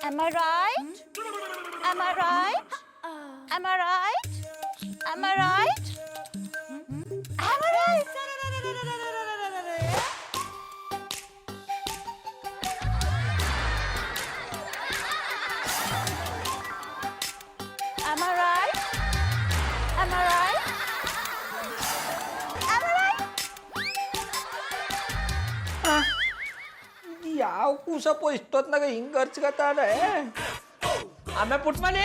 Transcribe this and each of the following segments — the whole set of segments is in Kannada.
Am I right? Am I right? Am I right? Am I right? Am I right? Am I right? Am I right? Am I right? ಯಾವ ಕೂಸಪ್ಪ ಇಷ್ಟೊತ್ನಾಗ ಹಿಂಗೆ ಹರ್ಚ್ಕತ್ತಾಳೆ ಆಮೇಲೆ ಪುಟ್ಮನಿ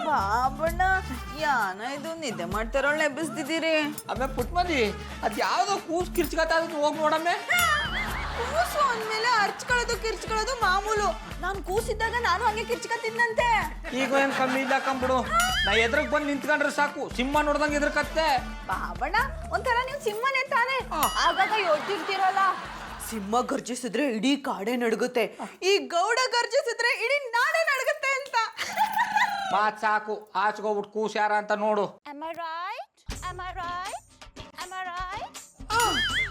ಬಾಬಣ್ಣ ಯಾನ ಇದು ನಿದ್ದೆ ಮಾಡ್ತಾರೊಳ್ಳೆ ಎಬ್ಬಿಸ್ತಿದ್ದೀರಿ ಆಮೇಲೆ ಪುಟ್ಮನಿ ಅದು ಯಾವುದೋ ಕೂಸು ಕಿರ್ಚ್ಕತ್ತ ಹೋಗಿ ನೋಡಮ್ಮೆ ಕೂಸು ಅಂದ್ಮೇಲೆ ಅರ್ಚ್ಕೊಳ್ಳೋದು ಕಿರ್ಚ್ಕೊಳ್ಳೋದು ಮಾಮೂಲು ನಾನು ಕೂಸಿದ್ದಾಗ ನಾನು ಹಂಗೆ ಕಿರ್ಚ್ಕತ್ತಿದ್ದಂತೆ ಈಗ ಏನು ಕಮ್ಮಿ ಇಲ್ಲ ಕಂಬಿಡು ನಾ ಎದ್ರಿಗೆ ಬಂದು ನಿಂತ್ಕೊಂಡ್ರೆ ಸಾಕು ಸಿಂಹ ನೋಡ್ದಂಗೆ ಎದ್ರಕತ್ತೆ ಬಾಬಣ್ಣ ಒಂಥರ ನೀವು ಸಿಂಹನೇ ತಾನೆ ಆಗಾಗ ಯೋಚಿರ್ತೀರಲ್ಲ ಸಿಂಹ ಗರ್ಜಿಸಿದ್ರೆ ಇಡೀ ಕಾಡೆ ನಡುಗುತ್ತೆ ಈ ಗೌಡ ಗರ್ಜಿಸಿದ್ರೆ ಇಡೀ ನಾಡೆ ನಡುಗುತ್ತೆ ಅಂತ ಮಾತ್ ಸಾಕು ಆಚ್ಕೋಬಿಟ್ಟು ಕೂಸು ಯಾರ ಅಂತ ನೋಡು Am I right? Am I right? Am I right?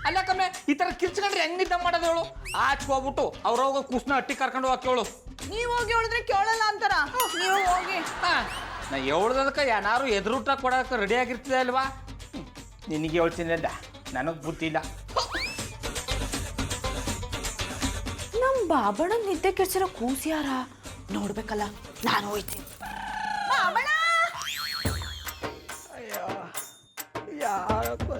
ಅಲ್ಲ ಕಮ್ಮೆ ಈ ತರ ಕಿರ್ಚ್ಕೊಂಡ್ರೆ ಹೆಂಗ್ ನಿದ್ದೆ ಮಾಡೋದು ಹೇಳು ಆಚ್ಕೋಬಿಟ್ಟು ಅವ್ರೋಗ ಕೂಸ್ನ ಅಟ್ಟಿ ಕರ್ಕೊಂಡು ಹೋಗಿ ಕೇಳು ನೀವ್ ಹೋಗಿ ಹೇಳಿದ್ರೆ ಕೇಳಲ್ಲ ಅಂತಾರ ನೀವು ಹೋಗಿ ನಾ ಹೇಳ್ದದಕ್ಕೆ ಏನಾರು ಎದುರುಟ ಕೊಡೋಕೆ ರೆಡಿ ಆಗಿರ್ತದೆ ಅಲ್ವಾ ನಿನಗೆ ಹೇಳ್ತೀನಿ ಅಲ್ಲ ನನಗೆ ಬುದ್ಧಿ ಇಲ್ಲ ನಮ್ ಬಾಬಣ್ಣ ನಿದ್ದೆ ಕೆಡ್ಸಿರೋ ಕೂಸಿ ಯಾರ ನೋಡ್ಬೇಕಲ್ಲ ನಾನು ಹೋಯ್ತೀನಿ ಬಾಬಣ್ಣ ಅಯ್ಯೋ ಯಾರಪ್ಪ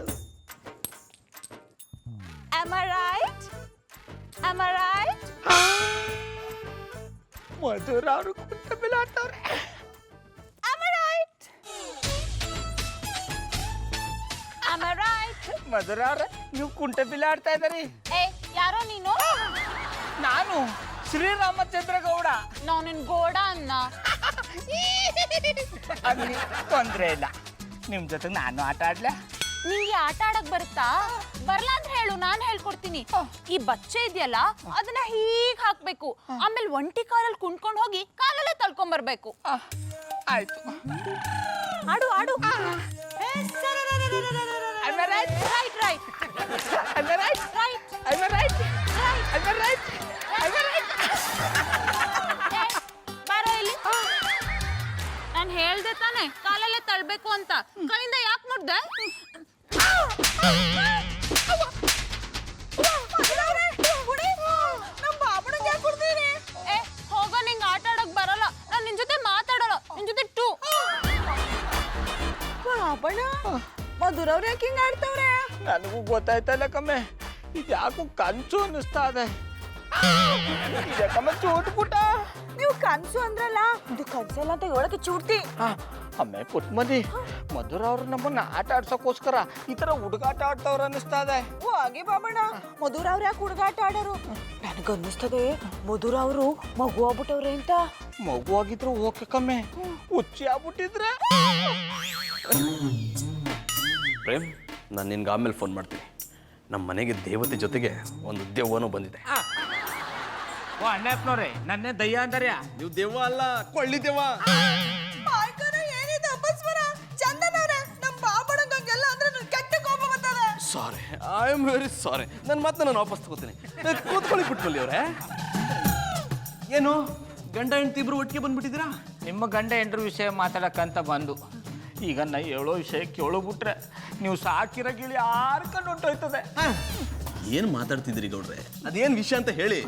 Am I right? Am I right? ಮಧುರ ಅವರು ಕುಂತ ಮೇಲೆ ಆಡ್ತವ್ರೆ Am I right? Am I right? ಮಧುರ ಅವ್ರೆ ನೀವು ಕುಂಟೆ ಬಿಲ್ ಆಡ್ತಾ ಇದ್ದೀರಿ ಏ ಯಾರೋ ನೀನು ನಾನು ಶ್ರೀರಾಮಚಂದ್ರ ಗೌಡ ನಾನಿನ್ ಗೋಡ ಅನ್ನ ಅಲ್ಲಿ ತೊಂದರೆ ಇಲ್ಲ ನಿಮ್ಮ ಜೊತೆ ನಾನು ಆಟ ಆಡ್ಲಾ ನಿಂಗೆ ಆಟ ಆಡಕ್ ಬರುತ್ತಾ ಬರ್ಲಾ ಅಂತ ಹೇಳು ನಾನು ಹೇಳ್ಕೊಡ್ತೀನಿ ಈ ಬಚ್ಚೆ ಇದೆಯಲ್ಲ ಅದನ್ನ ಹೀಗ್ ಹಾಕ್ಬೇಕು ಆಮೇಲೆ ಒಂಟಿ ಕಾಲಲ್ಲಿ ಕುಣ್ಕೊಂಡು ಹೋಗಿ ಕಾಲಲ್ಲೇ ತಳ್ಕೊಂಡ್ ಬರ್ಬೇಕು ಆಯ್ತು ಆಡು ಆಡು Am I right? Right right Am I right? Right Am I right? Am I right? Am I right? ಬಾರೋ ಇಲ್ಲಿ ನಾನು ಹೇಳ್ದೆ ತಾನೆ ಕಾಲಲ್ಲೇ ತಳ್ಬೇಕು ಅಂತ ಕೈಯಿಂದ ಯಾಕೆ ಮುಡ್ದೆ ಏ ಹೋಗೋ ನಿಂಗೆ ಆಟ ಆಡಕ್ ಬರಲ್ಲ ನಾನು ನಿನ್ ಜೊತೆ ಮಾತಾಡಲ್ಲ ನಿನ್ ಜೊತೆ ಟೂ ಬಾಬಣ್ಣ ಮಧುರ ಅವ್ರು ಯಾಕೆ ಹಿಂಗ ಆಡ್ತವ್ರೆ ನನಗೂ ಗೊತ್ತಾಯ್ತಲ್ಲ ಕಮ್ಮೆ ಇದು ಯಾಕೋ ಕನ್ಸು ಅನ್ನಿಸ್ತಾ ಇದೆ ಕಮ್ಮೆ ಚೋಟು ಪುಟ ನೀವು ಕನ್ಸು ಅಂದ್ರಲ್ಲ ಇದು ಕನ್ಸಲ್ಲ ಅಂತ ಹೇಳಕ್ಕೆ ಚೂಡ್ತಿ ಅಮ್ಮೆ ಪುಟ್ಮದಿ ಮಧುರ ಅವ್ರು ನಮ್ಮನ್ನ ಆಟ ಆಡ್ಸೋಕ್ಕೋಸ್ಕರ ಈ ತರ ಹುಡುಗಾಟ ಆಡ್ತವ್ರ ಅನ್ನಿಸ್ತಾ ಇದೆ ಓ ಹಾಗೆ ಬಾಬಣ್ಣ ಮಧುರ ಅವ್ರು ಯಾಕೆ ಹುಡುಗಾಟ ಆಡೋರು ನನಗನ್ನಿಸ್ತದೆ ಮಧುರ ಅವರು ಮಗು ಆಗ್ಬಿಟ್ಟವ್ರೆ ಅಂತ ಮಗು ಆಗಿದ್ರು ಓಕೆ ಕಮ್ಮೆ ಹುಚ್ಚಿ ಆಗ್ಬಿಟ್ಟಿದ್ರೆ ಪ್ರೇಮ್ ನಾನು ನಿನ್ಗೆ ಆಮೇಲೆ ಫೋನ್ ಮಾಡ್ತೀನಿ ನಮ್ಮ ಮನೆಗೆ ದೇವತೆ ಜೊತೆಗೆ ಒಂದು ದೆವ್ವನೂ ಬಂದಿದೆ ಓ ಅಣ್ಣಪ್ಪನವ್ರೆ ನನ್ನೇ ದಯ್ಯ ಅಂತಾರ್ಯ ನೀವು ದೆವ್ವ ಅಲ್ಲ ಕೊಳ್ಳಿ ದೆವ್ವ ಏನಿದೆ ಅಪಸ್ವರ ಚಂದನವ್ರೆ ನಮ್ಮ ಬಾಬಣ್ಣಗೆಲ್ಲ ಅಂದ್ರೆ ಕೆಟ್ಟ ಕೋಪ ಬರ್ತದೆ ಸಾರಿ ಐ ಆಮ್ ವೆರಿ ಸಾರಿ ನನ್ನ ಮತ್ತೆ ನಾನು ವಾಪಸ್ ತಗೋತೀನಿ ಕೂತ್ಕೊಳ್ಳಿ ಬಿಟ್ಕೊಳ್ಳಿ ಅವರೇ ಏನು ಗಂಡ ಹೆಂಡತಿ ಇಬ್ರು ಒಟ್ಟಿಗೆ ಬಂದ್ಬಿಟ್ಟಿದ್ದೀರಾ ನಿಮ್ಮ ಗಂಡ ಹೆಂಡ್ರ ವಿಷಯ ಮಾತಾಡಕ್ಕಂತ ಬಂದು ಈಗ ನಾ ಹೇಳೋ ವಿಷಯ ಕೇಳೋಬಿಟ್ರೆ ನೀವು ಸಾಕಿರೋ ಗಿಳಿ ಆರ್ಕೊಂಡು ಹೊಂಟೋಯ್ತದೆ ಏನು ಮಾತಾಡ್ತಿದ್ದೀರಿ ಗೌಡ್ರೆ ಅದೇನು ವಿಷಯ ಅಂತ ಹೇಳಿ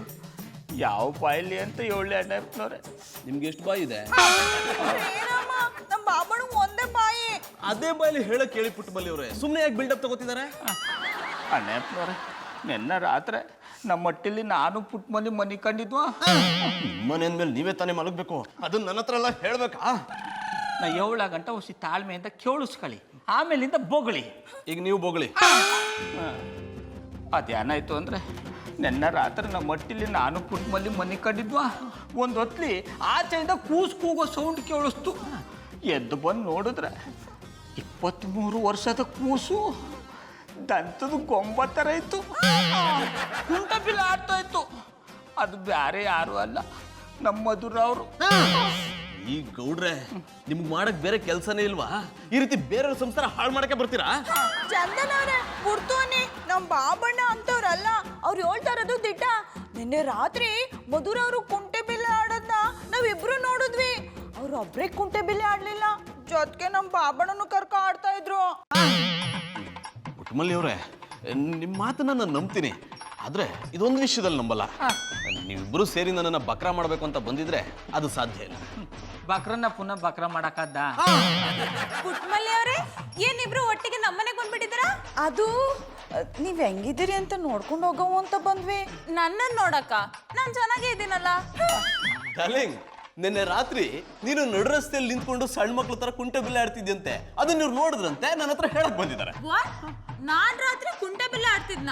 ಯಾವ ಬಾಯಲ್ಲಿ ಅಂತ ಹೇಳಿ ಅಣ್ಣಪ್ಪನವ್ರೆ ನಿಮ್ಗೆ ಎಷ್ಟು ಬಾಯಿ ಇದೆ ನಮ್ಮ ಬಾಬಣ್ಣ ಒಂದೇ ಬಾಯಿ ಅದೇ ಬಾಯಲ್ಲಿ ಹೇಳಕ್ ಕೇಳಿ ಪುಟ್ಟಬಲ್ಲಿ ಅವರೇ ಸುಮ್ಮನೆ ಯಾಕೆ ಬಿಲ್ಡಪ್ ತಗೋತಿದ್ದಾರೆ ಅಣ್ಣಪ್ಪನವ್ರೆ ನಿನ್ನ ರಾತ್ರಿ ನಮ್ಮ ಮಟ್ಟಿಲಿ ನಾನು ಪುಟ್ಮಲ್ಲಿ ಮನೆ ಕಂಡಿದ್ವಾ ಮನೆ ಅಂದ್ಮೇಲೆ ನೀವೇ ತಾನೇ ಮಲಗಬೇಕು ಅದನ್ನ ನನ್ನ ಹತ್ರ ಎಲ್ಲ ಹೇಳ್ಬೇಕಾ ನಾ 7 ಗಂಟೆ ಹೊಸಿ ತಾಳ್ಮೆಯಿಂದ ಕೇಳಿಸ್ಕೊಳ್ಳಿ ಆಮೇಲಿಂದ ಬೊಗಳಿ ಈಗ ನೀವು ಬೊಗಳಿ ಅದೇನಾಯ್ತು ಅಂದರೆ ನೆನ್ನ ರಾತ್ರಿ ನಮ್ಮ ಮಟ್ಟಿಲಿ ನಾನು ಪುಟ್ಮಲ್ಲಿ ಮನೆ ಕಂಡಿದ್ವಾ ಒಂದು ಹೊತ್ಲಿ ಆಚೆಯಿಂದ ಕೂಗೋ ಸೌಂಡ್ ಕೇಳಿಸ್ತು ಎದ್ದು ಬಂದು ನೋಡಿದ್ರೆ 23 ವರ್ಷದ ಕೂಸು ದಂತದ ಗೊಂಬ ಥರ ಇತ್ತು ಕುಂಟ ಬಿಲ್ ಆಡ್ತಾ ಇತ್ತು ಅದು ಬೇರೆ ಯಾರು ಅಲ್ಲ ನಮ್ಮ ಮಧುರ ಅವರು ಈ ಗೌಡ್ರೆ ನಿಮ್ಗೆ ಮಾಡಕ್ ಬೇರೆ ಕೆಲಸನೇ ಇಲ್ವಾ? ಈ ರೀತಿ ಬೇರೆಯವ್ರ ಸಂಸಾರ ಹಾಳು ಮಾಡಕ್ಕೆ ಬರ್ತೀರಾ? ಚಂದನವ್ರೆ ಬುಡ್ತೋನಿ ನಮ್ ಬಾಬಣ್ಣ ಅಂತವ್ರಲ್ಲ ಅವ್ರು ಹೇಳ್ತಾ ಇರೋದು ದಿಟ್ಟ. ನಿನ್ನೆ ರಾತ್ರಿ ಮಧುರವರು ಕುಂಟೆ ಬಿಲ್ಲೆ ಆಡೋದ್ನ ನಾವಿಬ್ರು ನೋಡಿದ್ವಿ. ಅವ್ರು ಒಬ್ರೇ ಕುಂಟೆ ಬಿಲ್ಲೆ ಆಡ್ಲಿಲ್ಲ, ಜೊತೆಗೆ ನಮ್ ಬಾಬಣ್ಣನು ಕರ್ಕ ಆಡ್ತಾ ಇದ್ರು. ಪುಟ್ಟಮಲ್ಲಿ ಅವ್ರೆ, ನಿಮ್ಮ ಮಾತನ್ನ ನಾನು ನಂಬ್ತೀನಿ, ಆದ್ರೆ ಇದೊಂದು ವಿಷಯದಲ್ಲಿ ನಂಬಲ್ಲ. ನೀವಿಬ್ರು ಸೇರಿ ನನ್ನನ್ನ ಬಕ್ರಾ ಮಾಡ್ಬೇಕು ಅಂತ ಬಂದಿದ್ರೆ ಅದು ಸಾಧ್ಯ ಇಲ್ಲ. ಬಕ್ರನ್ನ ಪುನಃ ಬಕ್ರ ಮಾಡಕ್ಕದ್ದ? ಪುಟ್ಮಲ್ಲಿ ಅವರೇ, ಏನಿಬ್ರು ಒಟ್ಟಿಗೆ ನಮ್ಮನೆಗೆ ಬಂದ್ಬಿಟ್ಟಿದ್ದೀರಾ? ಅದು ನೀವ್ ಹೆಂಗಿದ್ದೀರಿ ಅಂತ ನೋಡ್ಕೊಂಡು ಹೋಗವು ಅಂತ ಬಂದ್ವಿ. ನನ್ನನ್ನು ನೋಡಕ್ಕ ನಾನು ಚೆನ್ನಾಗೇ ಇದ್ದೀನಲ್ಲ. ಡಾರ್ಲಿಂಗ್, ನಿನ್ನೆ ರಾತ್ರಿ ನೀನು ನಡು ರಸ್ತೆಯಲ್ಲಿ ನಿಂತ್ಕೊಂಡು ಸಣ್ಣ ಮಕ್ಳ ತರ ಕುಂಟೆ ಬಿಲ್ಲೆ ಆಡ್ತಿದ್ಯಂತೆ. ಅದನ್ನ ಇವ್ರು ನೋಡಿದ್ರಂತೆ, ನನ್ನ ಹತ್ರ ಹೇಳಕ್ ಬಂದಿದ್ದಾರೆ. ನಾನ್ ರಾತ್ರಿ ಕುಂಟೆ ಬಿಲ್ಲೆ ಆಡ್ತಿದ್ನ?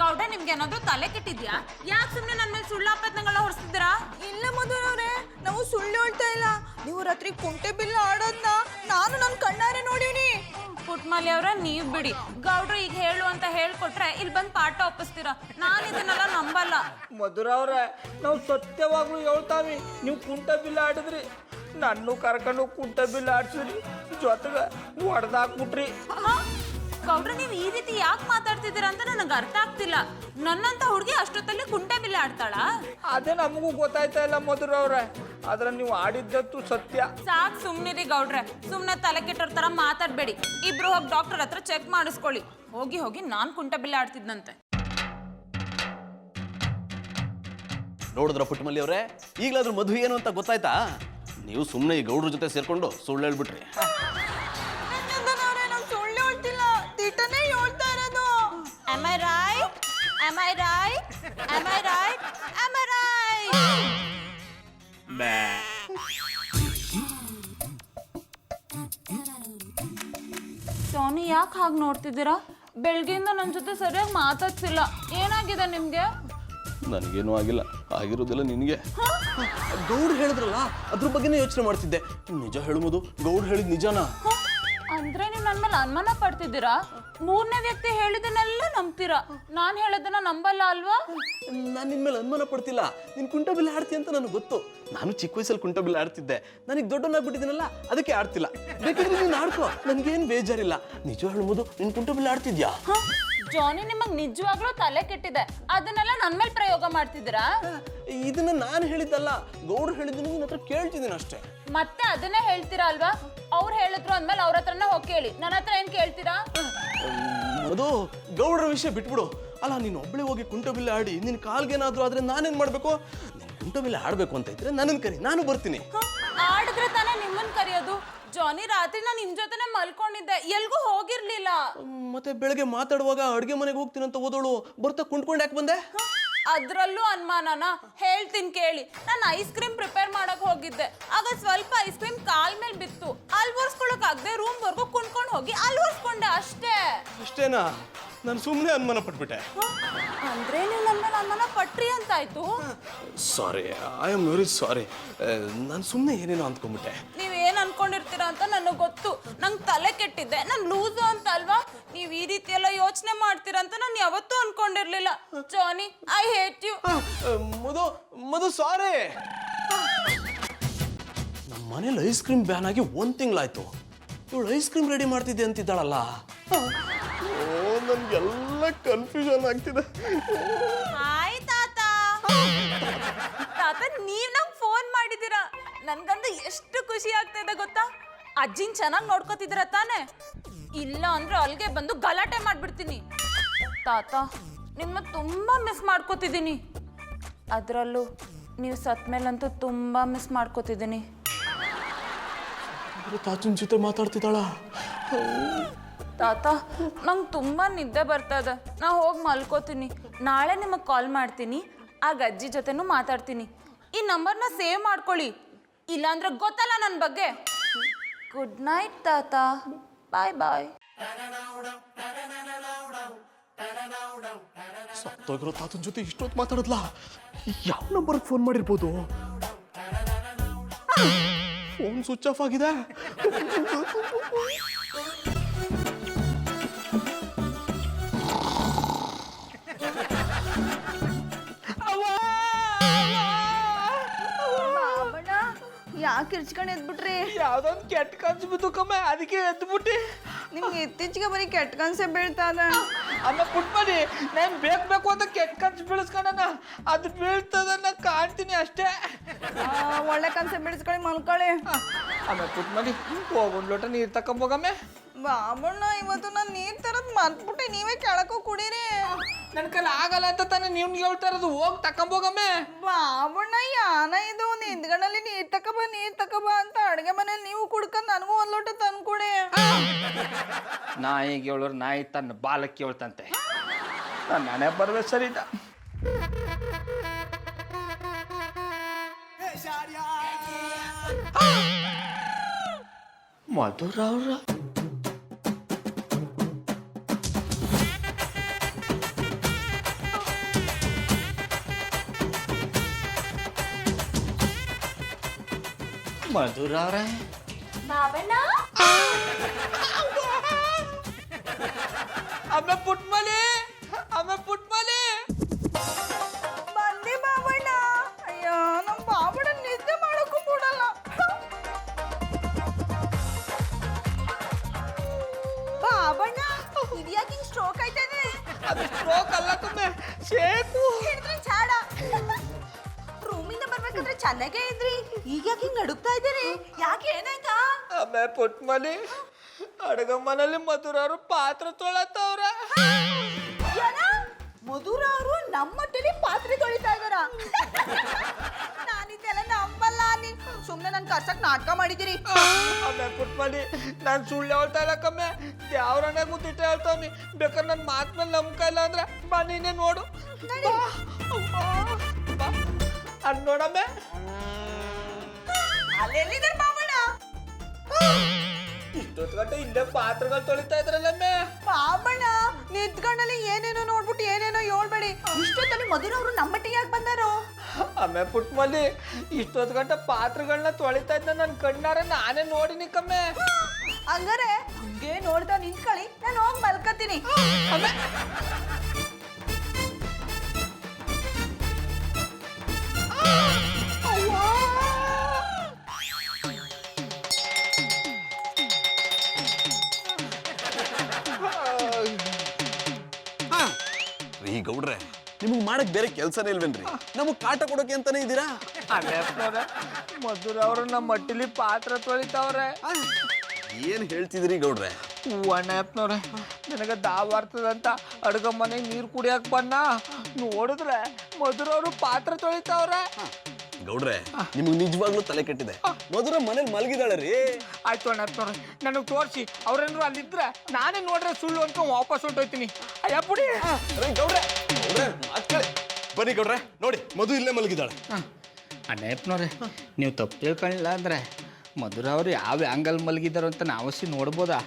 ಗೌಡ ನಿಮ್ಗೆ ಏನಾದ್ರು ತಲೆ ಕೆಟ್ಟಿದ್ಯಾ? ಯಾಕೆ ಸುಮ್ನೆ ನನ್ನ ಮೇಲೆ ಸುಳ್ಳಾಪತ್ನಗಳನ್ನ ಹೊರಿಸ್ತಿದ್ದೀರಾ? ಇಲ್ಲ ಮಧುರವ್ರೆ, ನಾವು ಸುಳ್ಳು ಹೇಳ್ತಾ ಇಲ್ಲ. ನೀವು ರಾತ್ರಿ ಕುಂಟೆ ಬಿಲ್ಲೆ ಆಡೋದ್ನ ನಾನು ನನ್ನ ಕಣ್ಣಾರೆ ನೋಡೀನಿ. ಪುಟ್ಮಲಿ ಅವ್ರ ನೀವ್ ಬಿಡಿ, ಗೌಡ್ರು ಈಗ ಹೇಳು ಅಂತ ಹೇಳ್ಕೊಟ್ರೆ ಇಲ್ಲಿ ಬಂದ್ ಪಾಠ ಒಪ್ಪಿಸ್ತೀರಾ. ನಾನು ಇದನ್ನೆಲ್ಲ ನಂಬಲ್ಲ. ಮಧುರ ಅವ್ರೆ, ನಾವು ಸತ್ಯವಾಗ್ಲೂ ಹೇಳ್ತಾವಿ, ನೀವು ಕುಂಟ ಬಿಲ್ಲ ಆಡಿದ್ರಿ, ನನ್ನೂ ಕರ್ಕೊಂಡು ಕುಂಟ ಬಿಲ್ಲ ಆಡ್ಸಿದ್ರಿ, ಜೊತೆಗೆ ಹೊಡೆದಾಕ್ಬಿಟ್ರಿ. ಗೌಡ್ರ ನೀವು ಈ ರೀತಿ ಯಾಕೆ ಮಾತಾಡ್ತಿದ್ದೀರಾ ಅಂತ ನನಗೆ ಅರ್ಥ ಆಗ್ತಿಲ್ಲ. ನನ್ನಂತ ಹುಡುಗಿ ಅಷ್ಟೊತ್ತಲ್ಲಿ ಕುಂಟೆ ಬಿಲ್ಲೆ ಆಡ್ತಾಳಾ? ಅದೇ ನಮಗೂ ಗೊತ್ತಾಯ್ತಾ ಇಲ್ಲ ಮಧುರ ಅವ್ರೆ, ಆದ್ರೆ ನೀವು ಆಡಿದ್ದತ್ತು ಸತ್ಯ. ಸಾಕ್ ಸುಮ್ನಿರಿ ಗೌಡ್ರೆ, ಸುಮ್ನೆ ತಲೆ ಕೆಟ್ಟೋರ್ ತರ ಮಾತಾಡ್ಬೇಡಿ. ಇಬ್ರು ಹೋಗಿ ಡಾಕ್ಟರ್ ಹತ್ರ ಚೆಕ್ ಮಾಡಿಸ್ಕೊಳ್ಳಿ. ಹೋಗಿ ಹೋಗಿ ನಾನ್ ಕುಂಟೆ ಬಿಲ್ಲೆ ಆಡ್ತಿದ್ನಂತೆ. ನೋಡಿದ್ರ ಪುಟ್ಟಮಲ್ಲಿ ಅವರೇ, ಈಗಲಾದ್ರೂ ಮಧು ಏನು ಅಂತ ಗೊತ್ತಾಯ್ತಾ? ನೀವು ಸುಮ್ಮನೆ ಈ ಗೌಡ್ರ ಜೊತೆ ಸೇರ್ಕೊಂಡು ಸುಳ್ಳು ಹೇಳ್ಬಿಟ್ರಿ. ನಾವು ಸುಳ್ಳು ಹೇಳ್ತಿಲ್ಲ, ದಿಟ್ಟನೇ ಹೇಳ್ತಾ ಇರೋದು. Am I right? Am I right? Am I right? Am I right? Soni ಯಾಕೆ ಹಾಗೆ ನೋಡ್ತಿದ್ದೀರಾ? ಬೆಳಗ್ಗೆಯಿಂದ ನನ್ನ ಜೊತೆ ಸರಿಯಾಗಿ ಮಾತಾಡ್ಸಿಲ್ಲ. ಏನಾಗಿದೆ ನಿಮ್ಗೆ? ನನಗೇನು ಆಗಿಲ್ಲ, ಆಗಿರೋದಿಲ್ಲ ನಿನಗೆ. ಗೌಡ್ರು ಹೇಳಿದ್ರಲ್ಲ, ಅದ್ರ ಬಗ್ಗೆನೇ ಯೋಚನೆ ಮಾಡ್ತಿದ್ದೆ. ನಿಜ ಹೇಳ್ಬೋದು, ಗೌಡ್ರು ಹೇಳಿದ್ ನಿಜನಾ? ಅಂದ್ರೆ ನೀವು ನನ್ನ ಮೇಲೆ ಅನುಮಾನ ಪಡ್ತಿದ್ದೀರಾ? ಮೂರನೇ ವ್ಯಕ್ತಿ ಹೇಳಿದನ್ನೆಲ್ಲ ನಂಬ್ತೀರಾ, ನಾನು ಹೇಳೋದನ್ನ ನಂಬಲ್ಲ ಅಲ್ವಾ? ನಾನು ನಿನ್ ಮೇಲೆ ಅನುಮಾನ ಪಡ್ತಿಲ್ಲ. ನೀನ್ ಕುಂಟ ಬಿಲ್ಲೆ ಆಡ್ತಿ ಅಂತ ನನಗೆ ಗೊತ್ತು. ನಾನು ಚಿಕ್ಕ ವಯಸ್ಸಲ್ಲಿ ಕುಂಟ ಬಿಲ್ಲೆ ಆಡ್ತಿದ್ದೆ. ನನಗೆ ದೊಡ್ಡವನಾಗ್ಬಿಟ್ಟಿದ್ದೀನಲ್ಲ, ಅದಕ್ಕೆ ಆಡ್ತಿಲ್ಲ. ಬೇಕಾದ್ರೆ ನೀನು ಆಡ್ಕೋ, ನನ್ಗೇನು ಬೇಜಾರಿಲ್ಲ. ನಿಜ ಹೇಳ್ಬೋದು, ನೀನ್ ಕುಂಟ ಬಿಲ್ಲೆ ಆಡ್ತಿದ್ಯಾ? ಜಾನಿ, ನಿಮಗ್ ನಿಜವಾಗ್ಲೂ ತಲೆ ಕೆಟ್ಟಿದೆ. ಅದನ್ನೆಲ್ಲ ನನ್ ಮೇಲೆ ಪ್ರಯೋಗ ಮಾಡ್ತಿದ್ದೀರಾ? ಇದನ್ನ ನಾನು ಹೇಳಿದ್ದಲ್ಲ, ಗೌಡ್ರು ಹೇಳಿದ್ದನ್ನು ನಿನ್ನ ಹತ್ರ ಕೇಳ್ತಿದ್ದೀನಿ ಅಷ್ಟೇ. ಮತ್ತೆ ಅದನ್ನೇ ಹೇಳ್ತೀರಾ ಅಲ್ವಾ? ಅವ್ರು ಹೇಳಿದ್ರು ಅಂದ್ಮೇಲೆ ಅವ್ರ ಹತ್ರನೇ ಹೋಗಿ ಕೇಳಿ, ನನ್ನ ಹತ್ರ ಏನ್ ಕೇಳ್ತೀರಾ? ಅದು ಗೌಡ್ರ ವಿಷಯ ಬಿಟ್ಬಿಡು. ಅಲ್ಲ, ನೀನು ಒಬ್ಬಳೆ ಹೋಗಿ ಕುಂಟ ಬಿಲ್ಲೆ ಆಡಿ ನಿನ್ ಕಾಲ್ಗೇನಾದ್ರೂ ಆದ್ರೆ ನಾನೇನ್ ಮಾಡ್ಬೇಕು? ನೀನ್ ಕುಂಟ ಬಿಲ್ಲೆ ಆಡ್ಬೇಕು ಅಂತ ಇದ್ರೆ ನನ್ನನ್ ಕರಿ, ನಾನು ಬರ್ತೀನಿ. ಆಡಿದ್ರೆ ತಾನೇ ನಿಮ್ಮನ್ ಕರೆಯೋದು. ಜಾನಿ, ರಾತ್ರಿ ನಾನು ನಿಮ್ ಜೊತೆನೆ ಮಲ್ಕೊಂಡಿದ್ದೆ, ಎಲ್ಗೂ ಹೋಗಿರ್ಲಿಲ್ಲ. ಮತ್ತೆ ಬೆಳಗ್ಗೆ ಮಾತಾಡುವಾಗ ಅಡ್ಗೆ ಮನೆಗೆ ಹೋಗ್ತೀನಿ ಅಂತ ಓದೋಳು ಬರ್ತಾ ಕುಂಟ್ಕೊಂಡು ಯಾಕೆ ಬಂದೆ? ಅದ್ರಲ್ಲೂ ಅನುಮಾನನ? ಹೇಳ್ತೀನಿ ಕೇಳಿ. ನಾನು ಐಸ್ ಕ್ರೀಮ್ ಪ್ರಿಪೇರ್ ಮಾಡಕ್ ಹೋಗಿದ್ದೆ. ಆಗ ಸ್ವಲ್ಪ ಐಸ್ ಕ್ರೀಮ್ ಕಾಲ್ ಮೇಲೆ ಬಿತ್ತು. ಅಲ್ವರ್ಸ್ಕೊಳಕ್ ಆಗದೆ ರೂಮ್ ವರ್ಗು ಕುಣ್ಕೊಂಡು ಹೋಗಿ ಅಲ್ವರ್ಸ್ಕೊಂಡೆ ಅಷ್ಟೇ. ಅಷ್ಟೇನಾ? ನಾನು ಸುಮ್ಮನೆ ಅನುಮಾನ ಪಟ್ಬಿಟ್ಟೆ. ಅಂದ್ರೆ ನೀವು ನನ್ನ ಮೇಲೆ ಅನುಮಾನ ಪಟ್ರಿ ಅಂತಾಯ್ತು. ಸಾರಿ, ಐ ಆಮ್ ವೆರಿ ಸಾರಿ. ನಾನು ಸುಮ್ಮನೆ ಏನೇನೋ ಅಂದ್ಕೊಂಡ್ಬಿಟ್ಟೆ. ನೀವೇನ್ ಅನ್ಕೊಂಡಿರ್ತೀರಾ ಅಂತ ನನಗೆ ಗೊತ್ತು. ನಂಗೆ ತಲೆ ಕೆಟ್ಟಿದ್ದೆ, ನಾನು ಲೂಸು ಅಂತ ಅಲ್ವಾ? ನೀವು ಈ ರೀತಿ ಎಲ್ಲ ಯೋಚನೆ ಮಾಡ್ತೀರಾ ಅಂತ ನಾನು ಯಾವತ್ತೂ ಅನ್ಕೊಂಡಿರ್ಲಿಲ್ಲ. ಜಾನಿ, ಐ ಹೇಟ್ ಯು. ಮಧು ಸಾರಿ. ನಮ್ಮ ಮನೇಲಿ ಐಸ್ ಕ್ರೀಮ್ ಬ್ಯಾನ್ ಆಗಿ 1 ತಿಂಗಳಾಯ್ತು. ಇವಳು ಐಸ್ ಕ್ರೀಮ್ ರೆಡಿ ಮಾಡ್ತಿದ್ದೆ ಅಂತಿದ್ದಾಳಲ್ಲ. ನನ್ಗೆಲ್ಲ ಕನ್ಫ್ಯೂಷನ್ ಆಗ್ತಿದೆ. ಹಾಯ್ ತಾತ. ತಾತ, ನೀವ್ ನಂಗೆ ಫೋನ್ ಮಾಡಿದ್ದೀರಾ? ನನ್ಗಂದು ಎಷ್ಟು ಖುಷಿ ಆಗ್ತಾ ಇದೆ ಗೊತ್ತಾ? ಅಜ್ಜಿನ್ ಚೆನ್ನಾಗಿ ನೋಡ್ಕೋತಿದ್ದೀರಾ ತಾನೆ? ಇಲ್ಲ ಅಂದ್ರೆ ಅಲ್ಲಿಗೆ ಬಂದು ಗಲಾಟೆ ಮಾಡ್ಬಿಡ್ತೀನಿ. ತಾತ, ನಿಮ್ಮ ತುಂಬಾ ಮಿಸ್ ಮಾಡ್ಕೋತಿದ್ದೀನಿ. ಅದರಲ್ಲೂ ನೀವು ಸತ್ ಮೇಲಂತೂ ತುಂಬಾ ಮಿಸ್ ಮಾಡ್ಕೋತಿದ್ದೀನಿ. ತಾತನ ಜೊತೆ ಮಾತಾಡ್ತಿದ್ದಾಳ? ತಾತ, ನಂಗೆ ತುಂಬ ನಿದ್ದೆ ಬರ್ತದೆ. ನಾ ಹೋಗಿ ಮಲ್ಕೋತೀನಿ. ನಾಳೆ ನಿಮಗೆ ಕಾಲ್ ಮಾಡ್ತೀನಿ. ಆಗ ಅಜ್ಜಿ ಜೊತೆನೂ ಮಾತಾಡ್ತೀನಿ. ಈ ನಂಬರ್ನ ಸೇವ್ ಮಾಡ್ಕೊಳ್ಳಿ, ಇಲ್ಲಾಂದ್ರೆ ಗೊತ್ತಲ್ಲ ನನ್ನ ಬಗ್ಗೆ. ಗುಡ್ ನೈಟ್ ತಾತ. ಬಾಯ್ ಬಾಯ್. ಸತ್ತೋಗಿರೋ ತಾತನ ಜೊತೆ ಇಷ್ಟೊತ್ತು ಮಾತಾಡಿದ್ಲಾ? ಯಾವ ನಂಬರ್ಗೆ ಫೋನ್ ಮಾಡಿರ್ಬೋದು? ಫೋನ್ ಸ್ವಿಚ್ ಆಫ್ ಆಗಿದೆ. ಯಾಕೆ ಕಿರ್ಚ್ಕೊಂಡು ಎದ್ಬಿಟ್ರಿ? ಯಾವ್ದೊಂದು ಕೆಟ್ಟ ಕನ್ಸು ಬಿದ್ದು ಕಮ್ಮೆ, ಅದಕ್ಕೆ ಎದ್ಬಿಟ್ಟು. ನಿಮ್ಗೆ ಇತ್ತೀಚೆಗೆ ಬರೀ ಕೆಟ್ಟ ಕನ್ಸೆ ಬೀಳ್ತಾ ಅದ. ಆಮೇಲೆ ಪುಟ್ಮನಿ ನಾನು ಬೇಕು ಅಂತ ಕೆಟ್ಟ ಕನ್ಸು ಬೀಳಿಸ್ಕೊಂಡ, ಅದು ಬೀಳ್ತದನ್ನ ಕಾಣ್ತೀನಿ ಅಷ್ಟೇ. ಒಳ್ಳೆ ಕನ್ಸೆ ಬೀಳ್ಸ್ಕೊಳ್ಳಿ, ಮಲ್ಕೊಳ್ಳಿ. ಆಮೇಲೆ ಪುಟ್ಮನಿ ಹೋಗೊಂದು ಲೋಟ ನೀರು ತಕೊಂಬೋಗಮ್ಮೆ. ಬಾಬಣ್ಣ, ಇವತ್ತು ನಾನು ನೀರ್ ತರದ್ ಮರ್ತ್ಬಿಟ್ಟೆ, ನೀವೇ ಕೆಳಕೋ ಕುಡೀರಿ. ನನ್ನ ಕೈಲಿ ಆಗಲ್ಲ ಅಂತ ತಾನೇ ನೀವು ಹೇಳ್ತಾ ಇರೋದು, ಹೋಗಿ ತಕೊಂಬೋಗಮ್ಮೆ. ಬಾಬಣ್ಣ, ಯಾನ ಇದು ನಿಂತ್ಗಣ್ಣಲ್ಲಿ ನೀರ್ ತಕಬ ಅಂತ ಅಡ್ಗೆ ಮನೇಲಿ ನೀವು ಕುಡ್ಕೊಂಡ್ ನನಗೂ ಒಂದ್ ಲೋಟ ತಂದ್ಕೊಡಿ. ನಾಯಿಗೆ ಹೇಳೋರು ನಾಯಿ ತನ್ನ ಬಾಲಕ್ಕೆ ಹೇಳ್ತಂತೆ. ನಾನೇ ಬರ್ಬೇಕು ಸರಿ ಇದ್ದ. ಮಧುರ ಅವ್ರ ಮಧುರ ಅವ್ರೆ, ಬಾಬಣ್ಣ ಆಮೇಲೆ ಪುಟ್ಮಲಿ, ಆಮೇಲೆ ಪುಟ್ಮಲಿ. ಬಂದೆ ಬಾಬಣ್ಣ. ಅಯ್ಯೋ, ನಮ್ ಬಾಬಣ್ಣ ನಿದ್ದೆ ಮಾಡೋಕ್ಕೂ ಬಿಡಲ್ಲ. ಬಾಬಣ್ಣ, ಇದ್ಯಾಕೆ ಸ್ಟ್ರೋಕ್ ಆಯ್ತದೆ? ಅದು ಸ್ಟ್ರೋಕ್ ಅಲ್ಲ ಕಮ್ಮೆ, ಶೇಕು. ಹಿಡಿದ್ರೆ ಚಾಡ. ರೂಮಿಂದ ಬರ್ಬೇಕಾದ್ರೆ ಚೆನ್ನಾಗೇ ಇದ್ರಿ, ಈಗ ಯಾಕೆ ಹಿಂಗ್ ನಡುಗ್ತಾ ಇದ್ದೀರಿ? ಯಾಕೆ, ಏನಾಯ್ತಾ? ಆಮೇಲೆ ಪುಟ್ಮಲಿ ಅಡುಗ ಮನೇಲಿ ಮಧುರ ಅವರು ಪಾತ್ರ ತೊಳತ್ತವ್ರ. ಏನ? ಮಧುರ ಅವರು ನಮ್ಮ ಹೊಟ್ಟೆಲಿ ಪಾತ್ರೆ ತೊಳಿತಾ ಇದಾರ? ನಾನಿದೆಲ್ಲ ನಂಬಲ್ಲ. ಸುಮ್ನೆ ನನ್ ಕರ್ಸಕ್ ನಾಟಕ ಮಾಡಿದಿರಿ. ಆಮೇಲೆ ಪುಟ್ಮಲಿ ನಾನು ಸುಳ್ಳು ಹೇಳ್ತಾ ಇಲ್ಲ ಕಮ್ಮೆ, ಯಾವ್ರನ್ನ ಕೂತಿಟ್ಟ ಹೇಳ್ತಾವ್ನಿ. ಬೇಕಾದ್ರೆ ನನ್ನ ಮಾತ್ ಮೇಲೆ ನಂಬಿಕೆ ಇಲ್ಲ ಅಂದ್ರೆ ಬಾ ನೀನೇ ನೋಡು. ಅದ್ ನೋಡಮ್ಮೆ, ಅಲ್ಲೆಲ್ಲಿದ್ದಾರೆ ಬಾಬಣ್ಣ? ಇಷ್ಟೊತ್ತು ಗಂಟೆ ಇಲ್ಲೇ ಪಾತ್ರಗಳು ತೊಳಿತಾ ಇದ್ರಲ್ಲಮ್ಮೆ. ಬಾಬಣ್ಣ, ನಿಂತ್ಕೊಂಡಲ್ಲಿ ಏನೇನೋ ನೋಡ್ಬಿಟ್ಟು ಏನೇನೋ ಹೇಳ್ಬೇಡಿ. ಇಷ್ಟೊತ್ತಲ್ಲಿ ಮಧುರ ಅವರು ನಮ್ಮಟ್ಟಿಗೆ ಯಾಕೆ ಬಂದಾರು? ಆಮೇಲೆ ಪುಟ್ಮಲಿ ಇಷ್ಟೊತ್ತು ಗಂಟೆ ಪಾತ್ರಗಳನ್ನ ತೊಳಿತಾ ಇದ್ದ ನನ್ನ ಕಣ್ಣಾರ ನಾನೇ ನೋಡಿನಿ ಕಮ್ಮೆ. ಹಂಗಾರೆ ಹಂಗೆ ನೋಡ್ತಾ ನಿಂತ್ಕೊಳ್ಳಿ, ನಾನು ಹೋಗಿ ಮಲ್ಕತ್ತೀನಿ. ರೀ ಗೌಡ್ರೆ, ನಿಮಗೆ ಮಾಡಕ್ ಬೇರೆ ಕೆಲಸನೇ ಇಲ್ವೇನ್ರಿ? ನಮಗ್ ಕಾಟ ಕೊಡೋಕೆ ಅಂತಾನೆ ಇದ್ದೀರಾ? ಮಧುರ ಅವರು ನಮ್ಮ ಮಟ್ಟಿಲಿ ಪಾತ್ರ ತೊಳಿತಾವ್ರೆ. ಏನ್ ಹೇಳ್ತಿದ್ರಿ ಗೌಡ್ರೆ? ಅಣ್ಣಪ್ಪನವ್ರೆ, ನನಗೆ ದಾವಾರ್ತದಂತ ಅಡುಗೆ ಮನೆಗೆ ನೀರು ಕುಡಿಯಕ್ ಬನ್ನ ನೋಡಿದ್ರೆ ಮಧುರ ಅವರು ಪಾತ್ರ ತೊಳಿತಾವ್ರೆ. ಗೌಡ್ರೆ, ನಿಮ್ಗೆ ನಿಜವಾಗ್ಲೂ ತಲೆ ಕೆಟ್ಟಿದೆ. ಮಧುರ ಮನೇಲಿ ಮಲಗಿದಾಳೆ ರೀ. ಆಯ್ತು ಅಣ್ಣಪ್ಪನವ್ರೆ, ನನಗೆ ತೋರಿಸಿ. ಅವ್ರೇನಾದ್ರು ಅಲ್ಲಿದ್ರೆ ನಾನೇ ನೋಡ್ರೆ ಸುಳ್ಳು ಅನ್ಕೊಂಡು ವಾಪಸ್ ಹೊಂಟೋಯ್ತೀನಿ. ಅಯ್ಯ ಬಿಡಿ. ಗೌಡ್ರೆ, ಬನ್ನಿ ಗೌಡ್ರೆ, ನೋಡಿ ಮಧು ಇಲ್ಲೇ ಮಲಗಿದಾಳೆ. ಅಣ್ಣಪ್ಪನವ್ರೆ, ನೀವು ತಪ್ಪು ತಿಳ್ಕೊಳ್ಳಿಲ್ಲ ಅಂದ್ರೆ ಮಧುರ ಅವ್ರು ಯಾವ ಆಂಗಲ್ ಮಲಗಿದಾರೋ ಅಂತ ನಾವಸಿ ನೋಡ್ಬೋದಾ?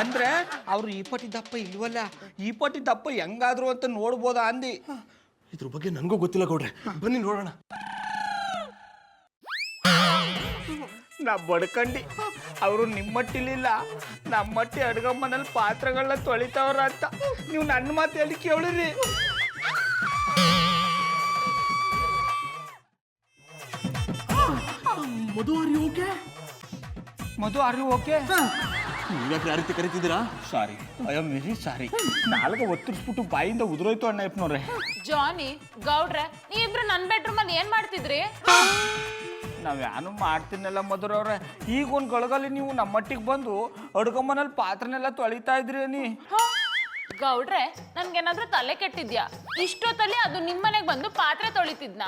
ಅಂದ್ರೆ ಅವ್ರು ಈ ಪಟ್ಟಿ ದಪ್ಪ ಇಲ್ವಲ್ಲ, ಈ ಪಟ್ಟಿ ದಪ್ಪ ಹೆಂಗಾದ್ರು ಅಂತ ನೋಡ್ಬೋದಾ ಅಂದಿ. ಇದ್ರ ಬಗ್ಗೆ ನನಗೂ ಗೊತ್ತಿಲ್ಲ ಗೌಡ್ರೆ, ಬನ್ನಿ ನೋಡೋಣ. ನಾ ಬಡ್ಕಂಡು ಅವರು ನಿಮ್ಮಟ್ಟಿಲಿಲ್ಲ, ನಮ್ಮಟ್ಟಿ ಅಡುಗೆ ಮನೇಲಿ ಪಾತ್ರಗಳನ್ನ ತೊಳಿತಾವ್ರ ಅಂತ ನೀವು ನನ್ನ ಮಾತು ಹೇಳಿ ಕೇಳಿರಿ. Madhu are you okay? Madhu are you okay? ನೀವ್ಯಾಕ್ರೆ ಆ ರೀತಿ ಕರಿತಿದ್ದೀರಾ? Sorry, I am very sorry. ನಾಲ್ಕು ಒತ್ತರಿಸ್ಬಿಟ್ಟು ಬಾಯಿಂದ ಉದುರೋಯ್ತು ಅಣ್ಣಪ್ಪನವ್ರೆ. ಜಾನಿ, ಗೌಡ್ರೆ, ನೀವಿಬ್ರು ನನ್ನ ಬೆಡ್ರೂಮಲ್ಲಿ ಏನ್ ಮಾಡ್ತಿದ್ರಿ? ನಾವ್ ಯಾನು ಮಾಡ್ತೀನಲ್ಲ ಮಧುರ ಅವ್ರೆ. ಈಗ ಒಂದು ಗಳಗಲ್ಲಿ ನೀವು ನಮ್ಮ ಮಟ್ಟಿಗೆ ಬಂದು ಅಡುಗೆ ಮನೇಲಿ ಪಾತ್ರನೆಲ್ಲ ತೊಳಿತಾ ಇದ್ರಿ ನೀ. ಗೌಡ್ರೆ, ನನ್ಗೇನಾದ್ರೂ ತಲೆ ಕೆಟ್ಟಿದ್ಯಾ? ಇಷ್ಟೊತ್ತಲ್ಲಿ ಅದು ನಿಮ್ಮನೆಗೆ ಬಂದು ಪಾತ್ರೆ ತೊಳಿತಿದ್ನ?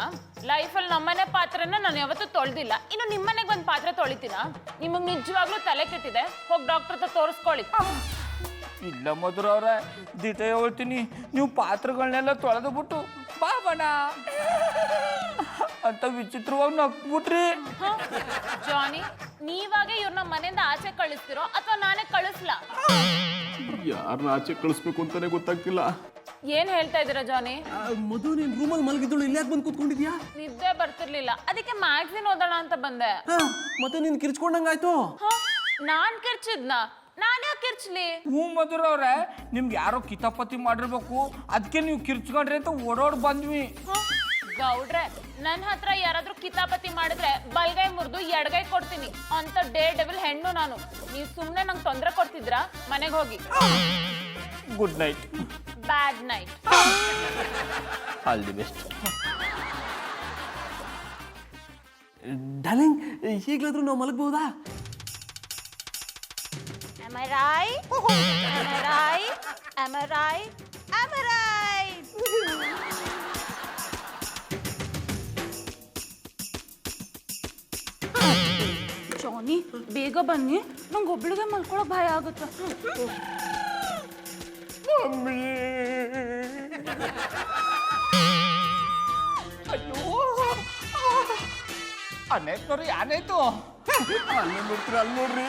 ಲೈಫಲ್ಲಿ ನಮ್ಮನೆ ಪಾತ್ರೆನ ನಾನು ಯಾವತ್ತೂ ತೊಳೆದಿಲ್ಲ, ಇನ್ನು ನಿಮ್ಮನೆಗೆ ಬಂದು ಪಾತ್ರೆ ತೊಳಿತೀನ? ನಿಮಗೆ ನಿಜವಾಗ್ಲೂ ತಲೆ ಕೆಟ್ಟಿದೆ, ಹೋಗಿ ಡಾಕ್ಟರ್ ಹತ್ರ ತೋರಿಸ್ಕೊಳ್ಳಿ. ಇಲ್ಲ ಮಧುರ ಅವ್ರೆ, ದಿಟ ಹೇಳ್ತೀನಿ, ನೀವು ಪಾತ್ರಗಳನ್ನೆಲ್ಲ ತೊಳೆದು ಬಿಟ್ಟು ಬಾ ಬಣ ಅಂತ ವಿಚಿತ್ರವಾಗಿ ನಕ್ಬಿಟ್ರಿ. ಜಾನಿ, ನೀವಾಗೆ ಇವ್ರನ್ನ ಮನೆಯಿಂದ ಆಚೆ ಕಳಿಸ್ತಿರೋ ಅಥವಾ ನಾನೇ ಕಳಿಸ್ಲಾ? ಯಾರನ್ನ ಆಚೆ ಕಳಿಸ್ಬೇಕು ಅಂತಾನೆ ಗೊತ್ತಾಗ್ತಿಲ್ಲ. ಏನ್ ಹೇಳ್ತಾ ಇದೀರಾ ಜಾನಿ? ಮಧು, ನೀನ್ ರೂಮಲ್ಲಿ ಮಲಗಿದ್ದಳು ಇಲ್ಲಿ ಯಾಕೆ ಬಂದು ಕೂತ್ಕೊಂಡಿದ್ಯಾ? ನಿದ್ದೆ ಬರ್ತಿರ್ಲಿಲ್ಲ, ಅದಕ್ಕೆ ಮ್ಯಾಗ್ಝಿನ್ ಓದೋಣ ಅಂತ ಬಂದೆ. ಮತ್ತೆ ನೀನ್ ಕಿರ್ಚ್ಕೊಂಡಂಗಾಯ್ತು. ನಾನ್ ಕಿರ್ಚಿದ್ನ? ನಾನ್ ಯಾಕೆ ಕಿರ್ಚ್ಲಿ? ಹ್ಞೂ ಮಧುರ ಅವ್ರೆ, ನಿಮ್ಗೆ ಯಾರೋ ಕಿತಾಪತಿ ಮಾಡಿರ್ಬೇಕು, ಅದಕ್ಕೆ ನೀವು ಕಿರ್ಚ್ಕೊಂಡ್ರಿ ಅಂತ ಓಡೋಡ್ ಬಂದ್ವಿ. ಗೌಡ್ರೆ ನನ್ನ ಹತ್ರ ಯಾರಾದ್ರೂ ಕಿತಾಪತಿ ಮಾಡಿದ್ರೆ ಬಲ್ಗೈ ಮುರಿದು ಎಡಗೈ ಕೊಡ್ತೀನಿ ಅಂತ ಡೇ ಡೆವಿಲ್ ಹೆಣ್ಣು ನಾನು. ನೀವು ಸುಮ್ಮನೆ ನಂಗೆ ತೊಂದರೆ ಕೊಡ್ತಿದ್ರಾ? ಮನೆಗೆ ಹೋಗಿ. Good night. Bad night. All the best. Darling, ಈಗಲಾದ್ರೂ ನಾವು ಮಲಗಬಹುದಾ? Am I right? Am I right? Am I right? Am I right? ಜಾನಿ ಬೇಗ ಬನ್ನಿ, ನಂಗೆ ಒಬ್ಳಿಗೆ ಮಲ್ಕೊಳಕ್ ಭಯ ಆಗುತ್ತೆ. ಅಯ್ಯೋ, ಅನೇತ್ ನೋಡ್ರಿ, ಏನಾಯ್ತು? ಅಲ್ಲೇ ನೋಡ್ತೀರ, ಅಲ್ಲಿ ನೋಡ್ರಿ.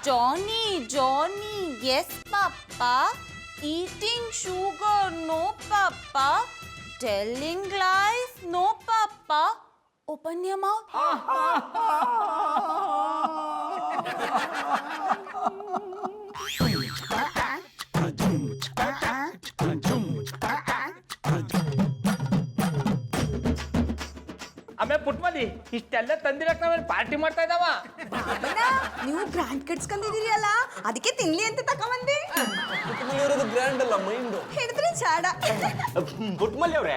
Johnny Johnny, yes papa. Eating sugar no papa. Telling lies no papa. Open your mouth. ಆಮೇಲೆ ಪುಟ್ಮದಿ ಇಷ್ಟೆಲ್ಲ ತಂದಿರಕ್ ನಾವೇನು ಪಾರ್ಟಿ ಮಾಡ್ತಾ ಇದ್ದಾವ? ನೀವು ಬ್ರ್ಯಾಂಡ್ ಕಟ್ಸ್ಕೊಂಡಿದ್ದೀರಿ ಅಲ್ಲ, ಅದಕ್ಕೆ ತಿನ್ಲಿ ಅಂತ ತಕೊಂಬಂದೆ. ಇರೋದು ಗ್ರ್ಯಾಂಡ್ ಅಲ್ಲ, ಮೈಂಡು. ಹಿಡಿದ್ರೆ ಚಾಡ. ಪುಟ್ಮಲ್ಲಿ ಅವ್ರೆ,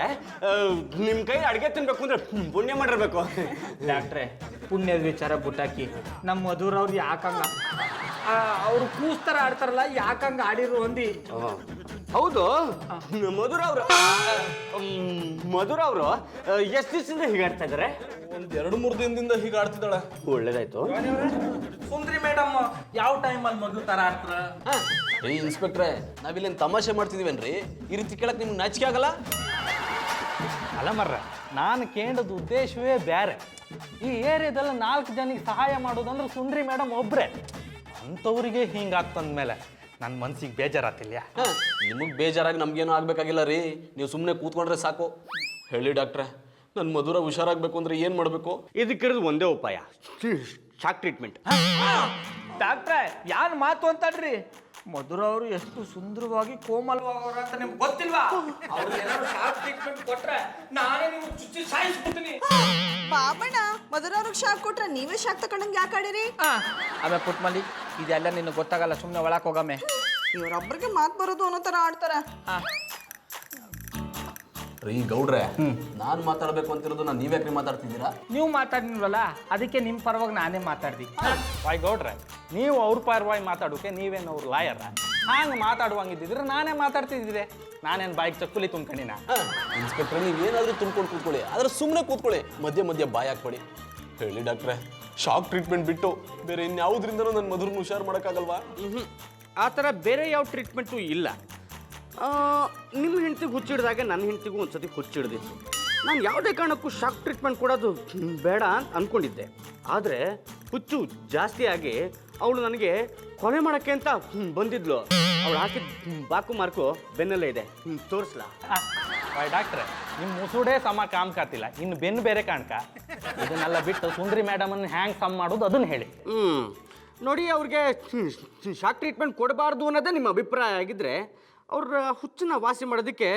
ನಿಮ್ ಕೈ ಅಡ್ಗೆ ತಿನ್ಬೇಕು ಅಂದ್ರೆ ಪುಣ್ಯ ಮಾಡಿರ್ಬೇಕು. ಡಾಕ್ಟ್ರೆ, ಪುಣ್ಯದ ವಿಚಾರ ಬುಟ್ಟಾಕಿ ನಮ್ಮ ಮಧುರವ್ರು ಯಾಕಂಗ ಅವ್ರು ಕೂಸ್ತರ ಆಡ್ತಾರಲ್ಲ, ಯಾಕಂಗ ಆಡಿರು ಅಂದಿ. ಹೌದು, ಮಧುರ ಅವರು ಎಷ್ಟು ದಿವಸದಿಂದ ಹೀಗೆ ಆಡ್ತಾ ಇದಾರೆ? ಒಂದ್ 2-3 ದಿನದಿಂದ ಹೀಗೆ ಆಡ್ತಿದ್ದಾಳೆ. ಒಳ್ಳೇದಾಯ್ತು. ಸುಂದ್ರಿ ಮೇಡಮ್ ಯಾವ ಟೈಮಲ್ಲಿ ಮಗು ತರ ಆಡ್ತಾರ? ರೀ ಇನ್ಸ್ಪೆಕ್ಟ್ರೆ, ನಾವಿಲ್ಲೇನು ತಮಾಷೆ ಮಾಡ್ತಿದೀವೇನ್ರಿ? ಈ ರೀತಿ ಕೇಳಕ್ ನಿಮ್ಗೆ ನಾಚಿಕೆ ಆಗಲ್ಲ? ಅಲ್ಲ ಮರ್ರ, ನಾನು ಕೇಳೋದು ಉದ್ದೇಶವೇ ಬೇರೆ. ಈ ಏರಿಯಾದಲ್ಲಿ 4 ಜನಿಗೆ ಸಹಾಯ ಮಾಡೋದಂದ್ರೆ ಸುಂದ್ರಿ ಮೇಡಮ್ ಒಬ್ರೆ. ಅಂಥವ್ರಿಗೆ ಹಿಂಗಾಗ್ತಂದ್ಮೇಲೆ ನನ್ನ ಮನ್ಸಿಗೆ ಬೇಜಾರಾತಿಲ್ಲ. ನಿಮಗೆ ಬೇಜಾರಾಗಿ ನಮ್ಗೇನು ಆಗ್ಬೇಕಾಗಿಲ್ಲ ರೀ. ನೀವು ಸುಮ್ಮನೆ ಕೂತ್ಕೊಂಡ್ರೆ ಸಾಕು. ಹೇಳಿ ಡಾಕ್ಟ್ರೆ, ನನ್ನ ಮಧುರ ಹುಷಾರಾಗಬೇಕು ಅಂದ್ರೆ ಏನು ಮಾಡಬೇಕು? ಇದಕ್ಕಿರೋದು ಒಂದೇ ಉಪಾಯ, ಶಾಕ್ ಟ್ರೀಟ್ಮೆಂಟ್. ಡಾಕ್ಟ್ರೆ, ಯಾನ್ ಮಾತು ಅಂತಾಡ್ರಿ? ಮಧುರ ಅವರು ಎಷ್ಟು ಸುಂದರವಾಗಿ ಕೋಮಲವಾಗವ್ರ ಅಂತ ನಿಮ್ಗೆ ಗೊತ್ತಿಲ್ವಾ? ಅವ್ರಿಗೆ ಏನಾದ್ರು ಶಾರ್ಪ್ ಟ್ರೀಟ್ಮೆಂಟ್ ಕೊಟ್ರೆ ನಾನೇ ನೀವು ಚುಚ್ಚಿ ಸಾಯಿಸ್ಬಿಡ್ತೀನಿ. ಬಾಬಣ್ಣ, ಮಧುರವ್ರಿಗೆ ಶಾಕ್ ಕೊಟ್ರೆ ನೀವೇ ಶಾಕ್ ತಕೊಂಡಂಗೆ ಯಾಕೆ ಆಡಿರಿ? ಆಮೇಲೆ ಪುಟ್ಮಲ್ಲಿ ಇದೆಲ್ಲ ನಿನಗೆ ಗೊತ್ತಾಗಲ್ಲ, ಸುಮ್ಮನೆ ಒಳಕ್ಕೆ ಹೋಗಮ್ಮೆ. ಇವ್ರೊಬ್ರಿಗೆ ಮಾತು ಬರೋದು ಅನ್ನೋ ಥರ ಆಡ್ತಾರೆ. ರೀ ಗೌಡ್ರೆ, ನಾನು ಮಾತಾಡಬೇಕು ಅಂತಿರೋದು ನಾನು ನೀವ್ಯಾಕ್ರಿ ಮಾತಾಡ್ತಿದ್ದೀರಾ? ನೀವು ಮಾತಾಡಿಲ್ವಲ್ಲ, ಅದಕ್ಕೆ ನಿಮ್ಮ ಪರವಾಗಿ ನಾನೇ ಮಾತಾಡ್ದಿ. ವಾಯ್ ಗೌಡ್ರೆ, ನೀವು ಅವ್ರ ಪರವಾಗಿ ಮಾತಾಡೋಕೆ ನೀವೇನು ಅವ್ರ ಲಾಯರ? ಹಂಗೆ ಮಾತಾಡುವಂಗಿದ್ದಿದ್ರೆ ನಾನೇ ಮಾತಾಡ್ತಿದ್ದಿದೆ. ನಾನೇನು ಬಾಯಿಗೆ ಚಕ್ಕುಲಿ ತುಂಬ್ಕೊಂಡಿನ? ಇನ್ಸ್ಪೆಕ್ಟ್ರೆ, ನೀವೇನಾದ್ರೂ ತುಂಬ್ಕೊಂಡು ಕೂತ್ಕೊಳ್ಳಿ, ಆದ್ರೆ ಸುಮ್ಮನೆ ಕೂತ್ಕೊಳ್ಳಿ, ಮಧ್ಯೆ ಮಧ್ಯೆ ಬಾಯಿ ಹಾಕ್ಬೇಡಿ. ಹೇಳಿ ಡಾಕ್ಟ್ರೆ, ಶಾಕ್ ಟ್ರೀಟ್ಮೆಂಟ್ ಬಿಟ್ಟು ಬೇರೆ ಇನ್ಯಾವುದ್ರಿಂದನೂ ನನ್ನ ಮಧುರನ್ನ ಹುಷಾರು ಮಾಡೋಕ್ಕಾಗಲ್ವಾ? ಆ ಥರ ಬೇರೆ ಯಾವ ಟ್ರೀಟ್ಮೆಂಟು ಇಲ್ಲ. ನಿಮ್ಮ ಹೆಂಡ್ತಿಗೆ ಹುಚ್ಚಿಡ್ದಾಗ ನನ್ನ ಹೆಂಡ್ತಿಗೂ ಒಂದ್ಸತಿ ಹುಚ್ಚಿಡ್ದಿತ್ತು. ನಾನು ಯಾವುದೇ ಕಾರಣಕ್ಕೂ ಶಾಕ್ ಟ್ರೀಟ್ಮೆಂಟ್ ಕೊಡೋದು ಬೇಡ ಅಂತ ಅಂದ್ಕೊಂಡಿದ್ದೆ. ಆದರೆ ಹುಚ್ಚು ಜಾಸ್ತಿ ಆಗಿ ಅವಳು ನನಗೆ ಕೊಲೆ ಮಾಡೋಕ್ಕೆ ಅಂತ ಬಂದಿದ್ಲು. ಅವಳು ಹಾಕಿದ ಬಾಕು ಮಾರ್ಕು ಬೆನ್ನಲ್ಲೇ ಇದೆ, ತೋರಿಸ್ಲಾ? ವಾಯ್ ಡಾಕ್ಟ್ರೆ, ನಿಮ್ಮ ಮುಸುಡೇ ಸಮ ಕಾಮ್ ಕಾತಿಲ್ಲ, ಇನ್ನು ಬೆನ್ನು ಬೇರೆ ಕಾಣ್ಕ. ಇದನ್ನೆಲ್ಲ ಬಿಟ್ಟು ಸುಂದ್ರಿ ಮೇಡಮನ್ನು ಹ್ಯಾಂಗೆ ಸಮ್ ಮಾಡೋದು ಅದನ್ನು ಹೇಳಿ. ನೋಡಿ, ಅವ್ರಿಗೆ ಶಾಕ್ ಟ್ರೀಟ್ಮೆಂಟ್ ಕೊಡಬಾರ್ದು ಅನ್ನೋದೇ ನಿಮ್ಮ ಅಭಿಪ್ರಾಯ ಆಗಿದ್ರೆ ಅವ್ರ ಹುಚ್ಚನ್ನ ವಾಸಿ ಮಾಡೋದಕ್ಕೆ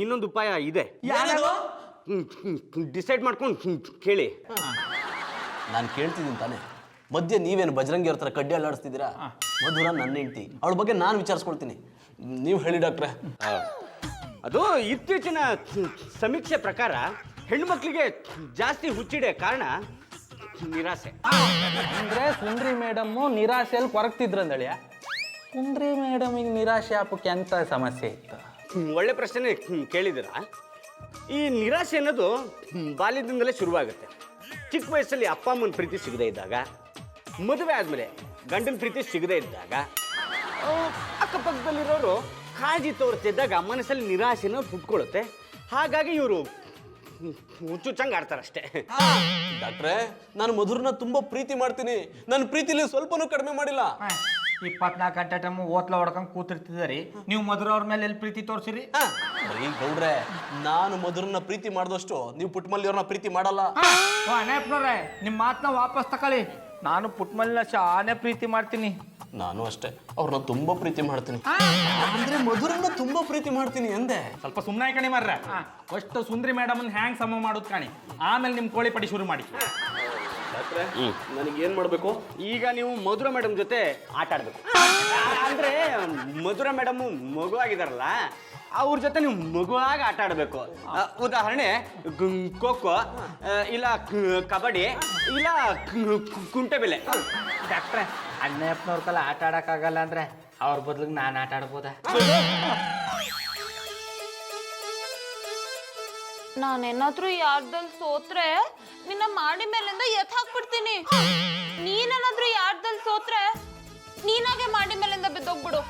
ಇನ್ನೊಂದು ಉಪಾಯ ಇದೆ. ಡಿಸೈಡ್ ಮಾಡ್ಕೊಂಡು ಕೇಳಿ. ನಾನು ಕೇಳ್ತಿದ್ದೀನಿ ತಾನೆ, ಮಧ್ಯೆ ನೀವೇನು ಬಜರಂಗಿ ಅವ್ರ ಥರ ಕಡ್ಡಿ ಅಲ್ಲಾಡಿಸ್ತಿದ್ದೀರಾ? ಮಧುರ ನನ್ನ ಹೆಂಡ್ತಿ, ಅವಳ ಬಗ್ಗೆ ನಾನು ವಿಚಾರಿಸ್ಕೊಳ್ತೀನಿ. ನೀವು ಹೇಳಿ ಡಾಕ್ಟ್ರೆ. ಅದು ಇತ್ತೀಚಿನ ಸಮೀಕ್ಷೆ ಪ್ರಕಾರ ಹೆಣ್ಮಕ್ಳಿಗೆ ಜಾಸ್ತಿ ಹುಚ್ಚಿಡೆ ಕಾರಣ ನಿರಾಸೆ. ಅಂದರೆ ಸುಂದ್ರಿ ಮೇಡಮ್ಮು ನಿರಾಶೆಯಲ್ಲಿ ಕೊರಗ್ತಿದ್ರಂದಳಿಯ. ಸುಂದ್ರಿ ಮೇಡಮಿಗೆ ನಿರಾಶೆ ಆಪಕ್ಕೆ ಎಂಥ ಸಮಸ್ಯೆ ಇತ್ತು? ಒಳ್ಳೆ ಪ್ರಶ್ನೆ ಕೇಳಿದಿರ. ಈ ನಿರಾಶೆ ಅನ್ನೋದು ಬಾಲ್ಯದಿಂದಲೇ ಶುರುವಾಗುತ್ತೆ. ಚಿಕ್ಕ ವಯಸ್ಸಲ್ಲಿ ಅಪ್ಪ ಅಮ್ಮನ ಪ್ರೀತಿ ಸಿಗದೇ ಇದ್ದಾಗ, ಮದುವೆ ಆದಮೇಲೆ ಗಂಡನ ಪ್ರೀತಿ ಸಿಗದೇ ಇದ್ದಾಗ, ಅಕ್ಕಪಕ್ಕದಲ್ಲಿರೋರು ಕಾಳಜಿ ತೋರಿಸ್ತಿದ್ದಾಗ ಮನಸ್ಸಲ್ಲಿ ನಿರಾಶೆ ಅನ್ನೋದು ಹುಟ್ಕೊಳ್ಳುತ್ತೆ. ಹಾಗಾಗಿ ಇವರು ಹುಚ್ಚುಚ್ಚಂಗೆ ಆಡ್ತಾರಷ್ಟೇ. ಡಾಕ್ಟ್ರೆ, ನಾನು ಮಧುರನ್ನ ತುಂಬಾ ಪ್ರೀತಿ ಮಾಡ್ತೀನಿ. ನನ್ನ ಪ್ರೀತಿಲಿ ಸ್ವಲ್ಪನೂ ಕಡಿಮೆ ಮಾಡಿಲ್ಲ. 24 ಗಂಟೆ ಟೈಮು ಓತ್ಲ ಹೊಡ್ಕೊಂಡು ಕೂತಿರ್ತಿದ್ದೀರಿ. ನೀವು ಮಧುರ ಅವ್ರ ಮೇಲೆ ಎಲ್ಲಿ ಪ್ರೀತಿ ತೋರಿಸಿರಿ? ರೀ ಗೌಡ್ರೆ, ನಾನು ಮಧುರನ್ನ ಪ್ರೀತಿ ಮಾಡಿದಷ್ಟು ನೀವು ಪುಟ್ಮಲ್ಲಿ ಅವ್ರನ್ನ ಪ್ರೀತಿ ಮಾಡಲ್ಲ. ಅನೇಪ್ನವ್ರೆ, ನಿಮ್ಮ ಮಾತನ್ನ ವಾಪಸ್ ತಗೊಳ್ಳಿ. ನಾನು ಪುಟ್ಮಲ್ಲಿನ ಶಾನೆ ಪ್ರೀತಿ ಮಾಡ್ತೀನಿ. ನಾನು ಅಷ್ಟೇ ಅವ್ರನ್ನ ತುಂಬಾ ಪ್ರೀತಿ ಮಾಡ್ತೀನಿ ಅಂದ್ರೆ ಮಧುರನ್ನ ತುಂಬಾ ಪ್ರೀತಿ ಮಾಡ್ತೀನಿ ಅಂದೆ. ಸ್ವಲ್ಪ ಸುಮ್ಮನೆ ಕಣಿ ಮಾರ್ರೆ. ಫಸ್ಟ್ ಸುಂದ್ರಿ ಮೇಡಮ್ ಹ್ಯಾಂಗ್ ಸಮ ಮಾಡೋದು ಕಾಣಿ, ಆಮೇಲೆ ನಿಮ್ಮ ಕೋಳಿ ಪಡಿ ಶುರು ಮಾಡಿ. ನನಗೆ ಏನ್ ಮಾಡ್ಬೇಕು? ಈಗ ನೀವು ಮಧುರ ಮೇಡಮ್ ಜೊತೆ ಆಟ ಆಡ್ಬೇಕು. ಅಂದ್ರೆ ಮಧುರ ಮೇಡಮ್ ಮಗು ಆಗಿದಾರಲ್ಲ, ಅವ್ರ ಜೊತೆ ನೀವು ಮಗುವಾಗಿ ಆಟ ಆಡಬೇಕು. ಉದಾಹರಣೆ ಖೋಖೋ, ಇಲ್ಲ ಕಬಡ್ಡಿ, ಇಲ್ಲ ಕುಂಟೆಬಿಲ್ಲೆ. ಡಾಕ್ಟ್ರೆ, ಅಣ್ಣಪ್ಪನವ್ರ ಕಲ್ಲ ಆಟ ಆಡಕ್ಕಾಗಲ್ಲ ಅಂದ್ರೆ ಅವ್ರ ಬದ್ಲಿಗೆ ನಾನು ಆಟ ಆಡ್ಬೋದಾ? ನಾನೇನಾದ್ರೂ ಯಾರ್ದಲ್ಲಿ ಸೋತ್ರೆ ನಿನ್ನ ಮಾಡಿ ಮೇಲಿಂದ ಎತ್ ಹಾಕ್ಬಿಡ್ತೀನಿ. ನೀನೇನಾದ್ರೂ ಯಾರ್ದಲ್ಲಿ ಸೋತ್ರೆ ನೀನಾಗೆ ಮಾಡಿ ಮೇಲಿಂದ ಬಿದ್ದೋಗ್ಬಿಡು.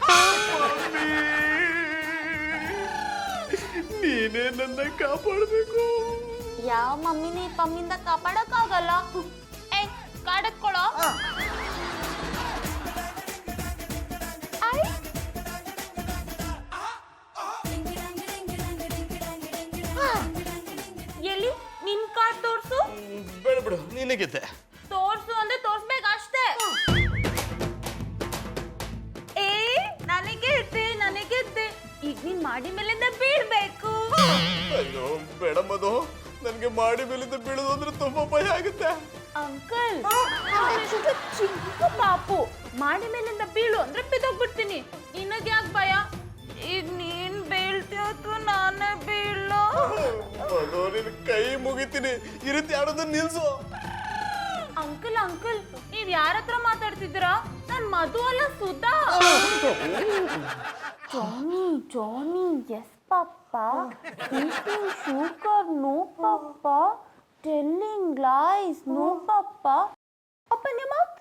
ನೀನೇ ನನ್ನ ಕಾಪಾಡಬೇಕು. ಯಾವ ಮಮ್ಮಿನಿ ಪಮ್ಮಿಂದ ಕಾಪಾಡಕ್ಕಾಗಲ್ಲ. ಏ ಕಾಡಕ್ಕೊಳೋ. ಎಲ್ಲಿ ನಿನ್ ಕಾರ್ಡ್ ತೋರ್ಸು. ಬೇಡ ಬಿಡು, ನೀನೇ ಗೆದ್ದೆ. ತೋರ್ಸು ಅಂದ್ರೆ ತೋರ್ಸ್ಬೇಕು ಅಷ್ಟೇ. ಏ ನನಗೆ ಗೆದ್ದೆ. ಈಗ ನೀನ್ ಮಾಡಿ ಮೇಲಿಂದ ಬೀಳ್ಬೇಕು. ಅಯ್ಯೋ ಬೇಡ ಮಧು, ನನ್ಗೆ ಮಾಡಿ ಮೇಲಿಂದ ಬೀಳೋದು ಅಂದ್ರೆ ತುಂಬಾ ಭಯ ಆಗುತ್ತೆ. ಅಂಕಲ್, ನಾನೆಷ್ಟು ಚಿಕ್ಕ ಪಾಪು, ಮಾಡಿ ಮೇಲಿಂದ ಬೀಳು ಅಂದ್ರೆ ಬಿದ್ದೋಗ್ಬಿಡ್ತೀನಿ. ನಿನಗೆ ಯಾಕೆ ಭಯ? ಈಗ ನೀನ್ ಬೀಳ್ತೀಯ ಅಥವಾ ನಾನೇ ಬೀಳೋ? ಮಧು, ನಿನ್ ಕೈ ಮುಗಿತೀನಿ, ಈ ರೀತಿ ಆಡೋದನ್ನ ನಿಲ್ಸು. ಅಂಕಲ್ ನೀವ್ ಯಾರ ಹತ್ರ ಮಾತಾಡ್ತಿದ್ದೀರಾ? ನಾನ್ ಮಧು ಅಲ್ಲ, ಸುಧಾ. ಜಾನಿ ಎಸ್ ಪಾಪಾ, ಈಟಿಂಗ್ ಶುಗರ್ ನೋ ಪಾಪಾ, ಟೆಲ್ಲಿಂಗ್ ಲೈಸ್ ನೋ ಪಾಪಾ. Open your mouth.